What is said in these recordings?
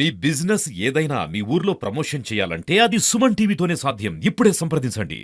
మీ business ఏదైనా మీ ఊర్లో promotion చేయాలంటే అది సుమన్ టీవీతోనే సాధ్యం. ఇప్పుడే సంప్రదించండి.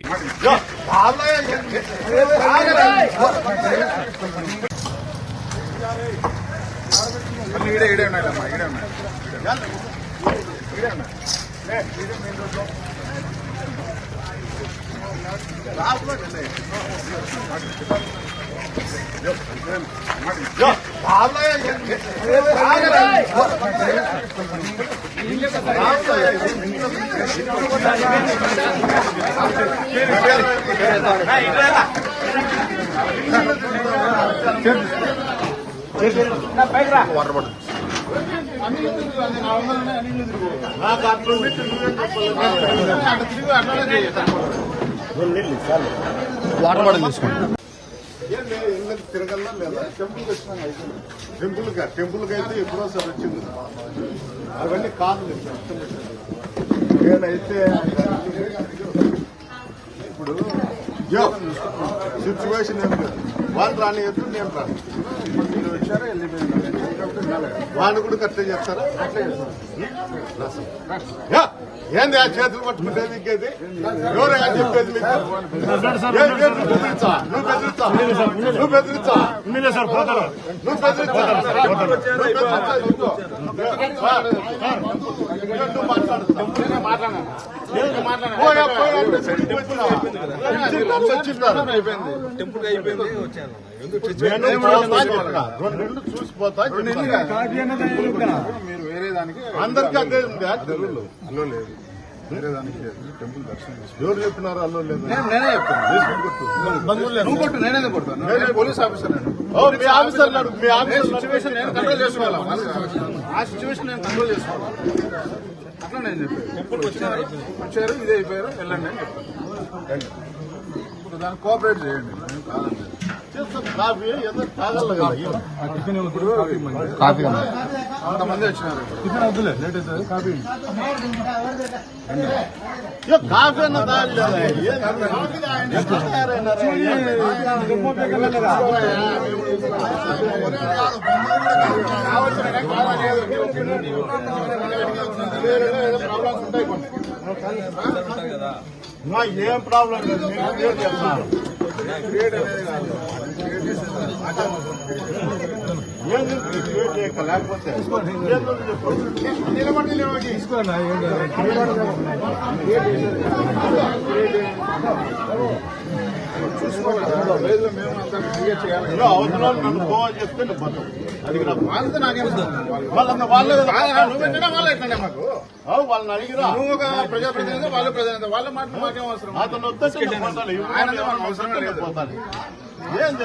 వాటర్ బాటిల్ తీసుకోండి. తిరగల్లా లేదా టెంపుల్కి అయితే ఎప్పుడో సార్ వచ్చింది. అవన్నీ కాదు నేనైతే ఇప్పుడు సిచ్యువేషన్ ఏం లేదు. వాళ్ళు రాని ఎదురు నేను రాను. మీరు వచ్చారా వాళ్ళు కూడా అట్లే చేస్తారా? అట్లే చేస్తారా? ఏంది ఆ చేతులు పట్టుకుంటే నీకేది? ఎవరు చెప్పేది మీకు? నువ్వు బెదిరించా టెంపుల్ అయిపోయింది వచ్చాను. చూసిపోతా. మీరు వేరే దానికి అందరికీ అదే ఉంది. అల్లో లేదు, వేరే దానికి టెంపుల్ దర్శనం చేసుకో. ఎవరు చెప్పినారు అల్లో లేదు? నేనే చెప్తాను. నేనే కొట్టాను. నేనే పోలీస్ ఆఫీసర్. మీ ఆఫీసర్ మీ ఆఫీసర్ సిచ్యువేషన్ నేను కంట్రోల్ చేసుకోవాలి. ఆ సిచ్యువేషన్ నేను కంట్రోల్ చేసుకోవాలి. అట్లా నేను చెప్పాను. టెంపుల్ వచ్చారు ఇదే అయిపోయారు వెళ్ళండి అని చెప్తాను. ఇప్పుడు దాన్ని కోఆపరేట్ చేయండి. కాదండి కాఫీ ఏదో తాగల కదా. కాఫీ అంతమంది వచ్చినారు. లేట్ అవుతుంది. కాఫీ కాఫీ అన్న ఏం ప్రాబ్లం లేదు. క్రియేట్ చేస్తున్నారు. క్రియేట్ అనేది కాదు. క్రియేట్ చేయక లేకపోతే అవసరాలు నన్ను పోవాలి చెప్తే అది వాళ్ళతో నాకేం మాకు వాళ్ళని అడిగిరా. నువ్వు ఒక ప్రజాప్రతినిధి, వాళ్ళు ప్రజాప్రతినిధి, వాళ్ళ మాట మాకేం అవసరం? అతను వస్తే అవసరం లేదు. ఏంది